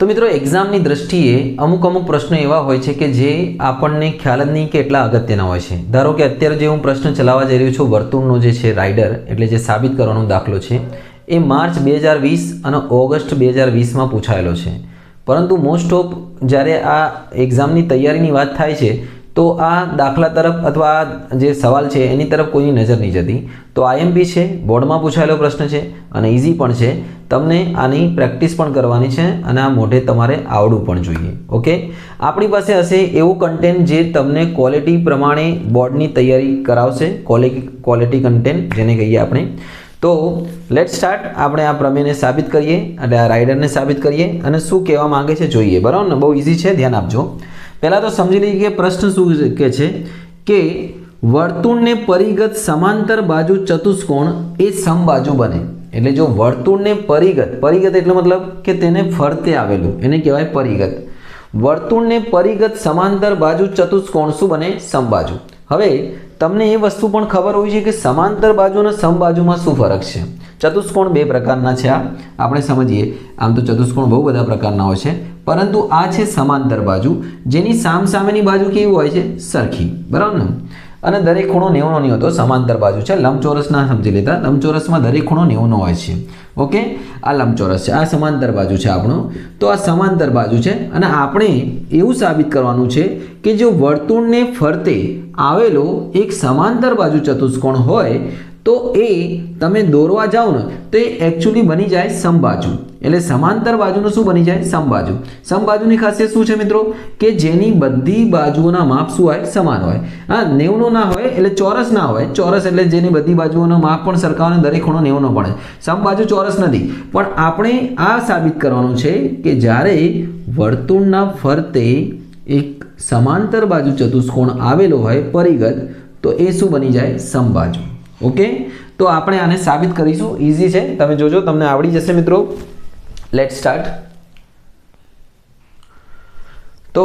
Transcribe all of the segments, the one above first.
तो मित्रों एग्जामनी दृष्टिए अमुक अमुक प्रश्नों एवा होय छे के जे आपणने ख्याल ज नहीं के एटला अगत्यना होय छे। धारो के अत्यारे जे हूँ प्रश्न चलावा जई रह्यो छुं वर्तुळनो जे छे राइडर एटले जे साबित करवानो दाखलो छे ए मार्च 2020 अने ऑगस्ट 2020 में पूछायेलो छे। परंतु मोस्ट ऑफ ज्यारे आ एग्जामनी तैयारीनी वात थाय छे तो आ दाखला तरफ अथवा जे सवाल है एनी तरफ कोई नजर नहीं जती। तो आईएमपी है बोर्ड में पूछायेलो प्रश्न है और इजी पण है, तमने आनी प्रेक्टिस पण करवानी है और आ मोढे तमारे आवडવું पण जोईए। ओके, आपणी पासे हशे एवुं कंटेंट जे तमने क्वॉलिटी प्रमाणे बोर्डनी तैयारी करावशे, क्वॉलिटी कंटेंट जेने कहीए आपणे। तो लेट स्टार्ट, आपणे आ प्रमेयने साबित करीए अने आ राइडरने साबित करीए अने शुं कहेवा मांगे छे जोईए। बराबर ने, बहुत इजी है, ध्यान आपजो। पहला तो समझी लीजिए कि प्रश्न शू के छे कि वर्तुळ ने परिगत समांतर बाजू चतुष्कोण ए समबाजु बने। એટલે જો વર્તુળને પરિગત એટલે મતલબ કે તેને ફરતે આવેલું એને કહેવાય પરિગત। વર્તુળને પરિગત સમાંતર બાજુ ચતુષ્કોણ શું બને? સમબાજુ। હવે તમને એ વસ્તુ પણ ખબર હોવી જોઈએ કે સમાંતર બાજુ અને સમબાજુમાં શું ફરક છે। ચતુષ્કોણ બે પ્રકારના છે, આ આપણે સમજીએ। આમ તો ચતુષ્કોણ બહુ બધા પ્રકારના હોય છે, પરંતુ આ છે સમાંતર બાજુ જેની સામસામેની બાજુ કેવી હોય છે? સરખી, બરાબર ને। અને દરેક ખૂણો 90 નહીં હોતો, સમાંતર બાજુ છે। લંબચોરસ ના સમજી લેતા, લંબચોરસમાં દરેક ખૂણો 90 હોય છે। ઓકે, આ લંબચોરસ છે, આ સમાંતર બાજુ છે આપણો। તો આ સમાંતર બાજુ છે અને આપણે એવું સાબિત કરવાનું છે કે જો વર્તુળને ફરતે આવેલો એક સમાંતર બાજુ ચતુષ્કોણ હોય તો એ તમે દોરવા જાઓ ને તો એ એકચ્યુઅલી બની જાય સમબાજુ। એટલે સમાંતર બાજુનું શું બની જાય? સમબાજુ। સમબાજુની ખાસિયત શું છે મિત્રો? કે જેની બધી બાજુઓના માપ શું હોય? સમાન હોય। હા, 90 ના હોય એટલે ચોરસ ના હોય। ચોરસ એટલે જેની બધી બાજુઓનો માપ પણ સરખા હોય, દરેક ખૂણો 90 પડે। સમબાજુ ચોરસ નથી, પણ આપણે આ સાબિત કરવાનું છે કે જ્યારે વર્તુળના ફરતે એક સમાંતર બાજુ ચતુષ્કોણ આવેલો હોય પરિગત તો એ શું બની જાય? સમબાજુ। ओके, तो आपणे आने साबित करीशुं। इजी है, तमे जोजो, तमने आवड़ी जशे मित्रों। Let start. तो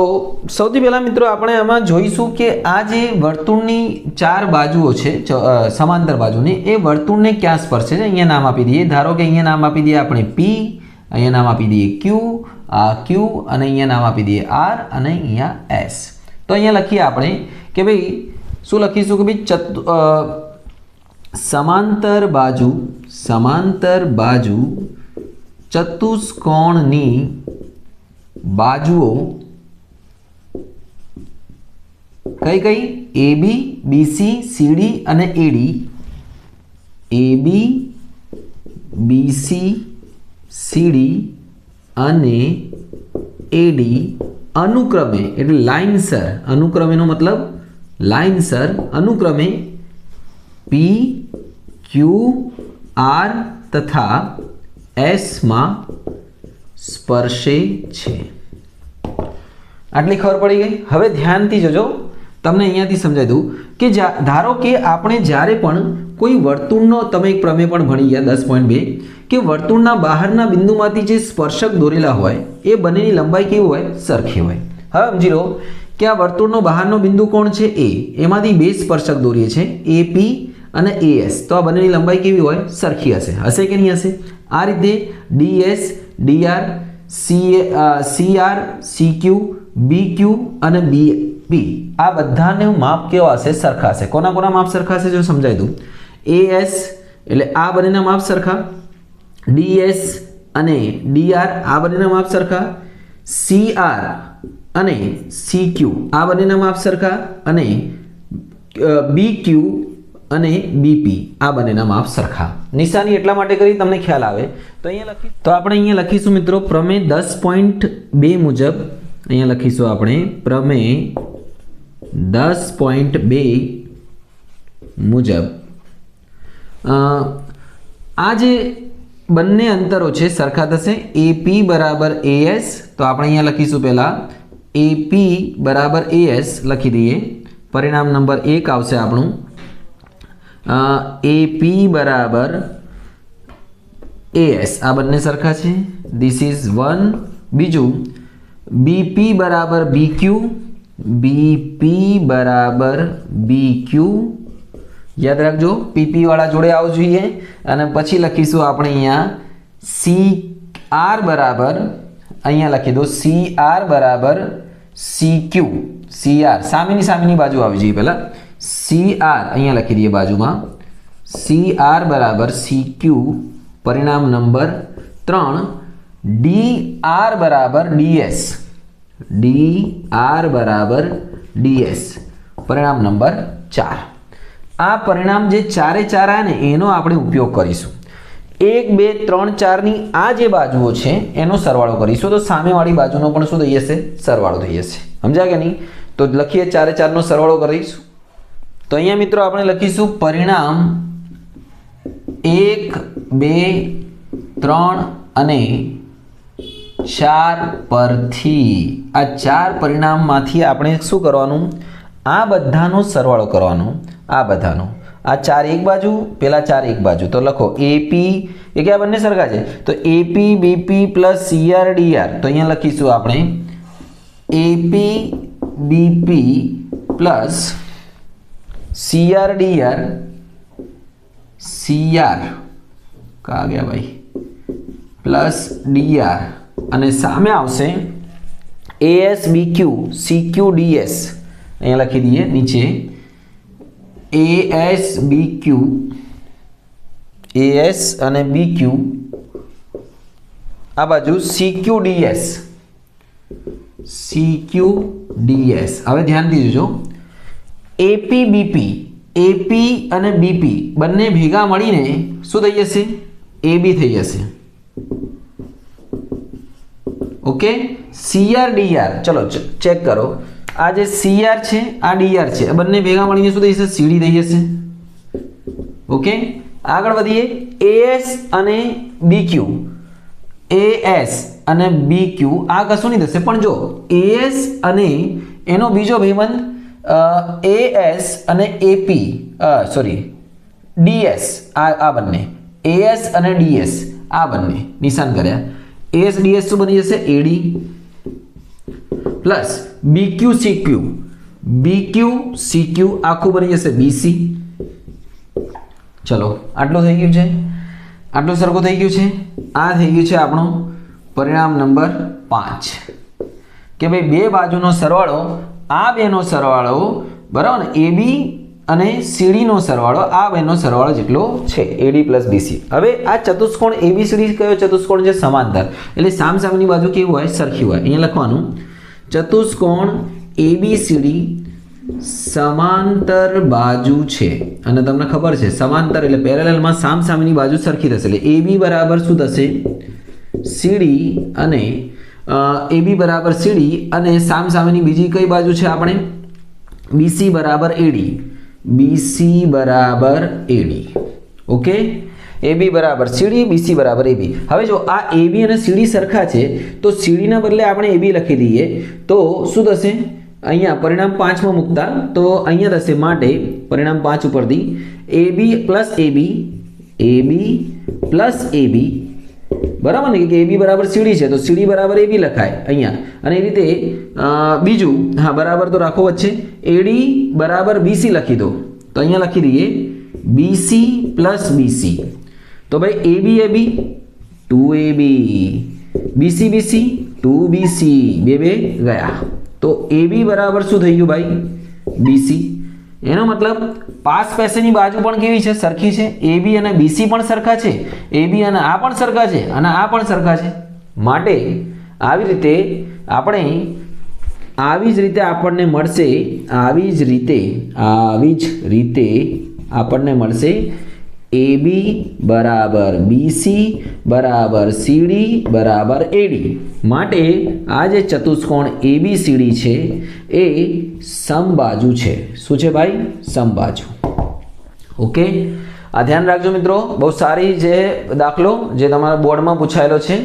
सौथी पहला मित्रों आपणे आमां जोईशुं के आ जे वर्तुळनी चार बाजुओ छे समांतर बाजुनी ए वर्तुळने क्या स्पर्शे छे? अहींया नाम आपी दीए। धारो के अहींया नाम आपी दीए आपणे P, अहींया नाम आपी दीए Q, आ Q अने अहींया नाम आपी दीए R अने अहींया S। तो अहींया लखीए आपणे के भाई शुं लखीशुं के भाई समांतर बाजू चतुष्कोणनी बाजुओ कई कई? AB, BC, CD अने AD। AB, BC, CD अने AD अनुक्रमे એટલે લાઇનસર, अनुक्रमेનો मतलब લાઇનસર अनुक्रमे P, Q, R तथा S में स्पर्शे छे। आटली खबर पड़ी गई। हवे ध्यानथी जोजो, तमने अहींयाथी समजावी दूं कि धारो के आपणे ज्यारे पण कोई वर्तुळनो तमे एक प्रमेय पण भणी गया 10.2 के वर्तुळना बहारना बिंदुमांथी जे स्पर्शक दोरेला होय ए बनेनी लंबाई केवी होय? सरखी होय। हवे समजी लो कि आ वर्तुळनो बहारनो बिंदु कोण छे? ए। एमांथी बे स्पर्शक दोरीए छे, AP અને AS। તો આ બંનેની લંબાઈ કેવી હોય? સરખી હશે। હશે કે નહીં હશે? આ રીતે DS, DR, CR, CQ, BQ અને BP આ બધાને માપ કેવા હશે? સરખા હશે। કોના કોના માપ સરખા હશે જો સમજાવી દઉં। AS એટલે આ બંનેના માપ સરખા, DS અને DR આ બંનેના માપ સરખા, CR અને CQ આ બંનેના માપ સરખા અને BQ અને BP આ બંનેના માપ સરખા। નિશાની એટલા માટે કરી તમને ખ્યાલ આવે। તો અહીંયા લખી તો આપણે અહીંયા લખીશું મિત્રો પ્રમેય 10.2 મુજબ। અહીંયા લખીશું આપણે પ્રમેય 10.2 મુજબ આ જે બંને અંતરો છે સરખા થશે। AP બરાબર AS, તો આપણે અહીંયા લખીશું પહેલા AP બરાબર AS લખી દઈએ। પરિણામ નંબર 1 આવશે આપણું AP बराबर AS आ बन्ने सरखा छे। This is 1। बीजू BP बराबर BQ, BP बराबर BQ याद रखो PP वाला जोड़े आवो जोईए। अने पछी लखीशुं आपणे अहींया CR बराबर અહીંયા લખી દો CR બરાબર CQ, CR સામેની બાજુ આવી જઈએ પહેલા, CR અહીંયા લખી દઈએ બાજુમાં, CR બરાબર CQ પરિણામ નંબર 3, DR બરાબર DS, DR બરાબર DS પરિણામ નંબર 4. આ પરિણામ જે 4 4 આવ્યા ને એનો આપણે ઉપયોગ કરીશું. 1 2 3 4 ની આ જે બાજુઓ છે એનો સરવાળો કરીશું તો સામેવાળી બાજુનો પણ શું થઈ જશે? સરવાળો થઈ જશે. સમજ્યા કે નહીં? તો લખીએ 4 4 નો સરવાળો કરીશું. તો અહીંયા મિત્રો આપણે લખીશું પરિણામ 1 2 3 અને 4 પરથી આ 4 પરિણામમાંથી આપણે શું કરવાનું? આ બધાનો સરવાળો કરવાનો. આ બધાનો આ 4 એક બાજુ, પેલા 4 એક બાજુ. તો લખો AP, એ કે આ બંને સરખા છે તો AP BP plus CR DR. તો અહીંયા લખીશું આપણે AP BP plus CR DR, CR કા ગયા ભાઈ પ્લસ DR અને સામે આવશે AS BQ CQ DS. અહીંયા લખી દઈએ નીચે AS BQ, AS અને BQ, આ બાજુ CQ DS, CQ DS. હવે ધ્યાન દીજો, AP BP, AP અને BP બંને ભેગા મળીને શું થઈ જશે? AB થઈ જશે. Okay, CR DR. ચલો ચેક કરો, આ જે CR છે આ DR છે, આ બંને ભેગા મળીને શું થઈ જશે? CD થઈ જશે. ઓકે, આગળ વધીએ. AS અને BQ, AS અને BQ આ કશું નહીં થશે, પણ જો AS અને એનો બીજો ભાઈબંધ AS અને AP DS, આ બંને AS અને DS આ બંને નિશાન કર્યા. AS DS શું બની જશે? AD plus BQ CQ, BQ CQ આખું બની જશે BC. ચલો આટલું થઈ ગયું છે, આટલું સરખું થઈ ગયું છે. આ થઈ ગયું છે આપણું પરિણામ નંબર 5 કે ભાઈ બે બાજુનો સરવાળો, આ બેનો સરવાળો બરાબર ને, AB અને CD નો સરવાળો આ બેનો સરવાળો જેટલો છે, AD પ્લસ BC. હવે આ ચતુષ્કોણ ABCD કયો ચતુષ્કોણ છે? સમાંતર. એટલે સામસામેની બાજુ કેવું હોય? સરખી હોય. અહીંયા લખવાનું ચતુષ્કોણ ABCD સમાંતર બાજુ છે અને તમને ખબર છે સમાંતર એટલે પેરેલલમાં સામસામેની બાજુ સરખી થશે. એટલે AB બરાબર શું થશે? CD અને AB બરાબર CD અને સામસામેની બીજી કઈ બાજુ છે આપણે? BC બરાબર AD, BC બરાબર AD. ઓકે, AB બરાબર CD, BC બરાબર AB. હવે જો આ AB અને CD સરખા છે તો CD ના બદલે આપણે AB લખી દઈએ તો શું થશે? અહીંયા પરિણામ 5 માં મૂકતા તો અહીંયા થશે માટે પરિણામ 5 ઉપરથી AB plus AB, AB plus AB બરાબર ને, કે AB બરાબર CD છે તો CD બરાબર AB લખાય અહીંયા. અને એ રીતે બીજું હા બરાબર તો રાખો વચ્ચે AD બરાબર BC લખી દો તો અહીંયા લખી દઈએ BC પ્લસ BC. તો ભાઈ AB AB 2AB, BC BC 2BC, બે ગયા તો AB બરાબર શું થઈ ગયું ભાઈ? BC. એનો મતલબ પાસ પેસેની બાજુ પણ કેવી છે? સરખી છે. AB અને BC પણ સરખા છે, AB અને આ પણ સરખા છે અને આ પણ સરખા છે. માટે આવી જ રીતે આપણને મળશે આપણને મળશે AB બરાબર BC બરાબર CD બરાબર AD. માટે આ જે ચતુષ્કોણ ABCD છે એ સમબાજુ છે. શું છે ભાઈ? સમબાજુ. ઓકે, આ ધ્યાન રાખજો મિત્રો, બહુ સારી જે દાખલો જે તમારા બોર્ડમાં પૂછાયેલો છે.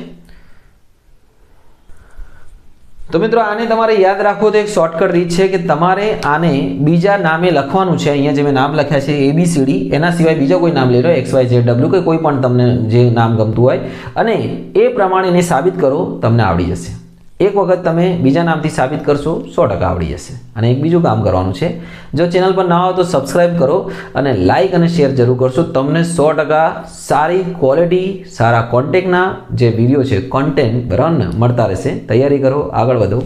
તો મિત્રો આને તમારે યાદ રાખવો તો એક શોર્ટકટ રીત છે કે તમારે આને બીજા નામે લખવાનું છે. અહીંયા જે મેં નામ લખ્યા છે ABCD, એના સિવાય બીજા કોઈ નામ લઈ લો, XYZW કે કોઈ પણ તમને જે નામ ગમતું હોય અને એ પ્રમાણે એને સાબિત કરો, તમને આવડી જશે. એક વખત તમે બીજા નામથી સાબિત કરશો 100% આવડી જશે. અને એક બીજું કામ કરવાનું છે, જો ચેનલ પર ના હો તો સબસ્ક્રાઈબ કરો અને લાઇક અને શેર જરૂર કરશો. તમને 100% સારી ક્વોલિટી, સારા કોન્ટેક્ટના જે વિડીયો છે, કોન્ટેન્ટ બરાબર ને મળતા રહેશે. તૈયારી કરો, આગળ વધો.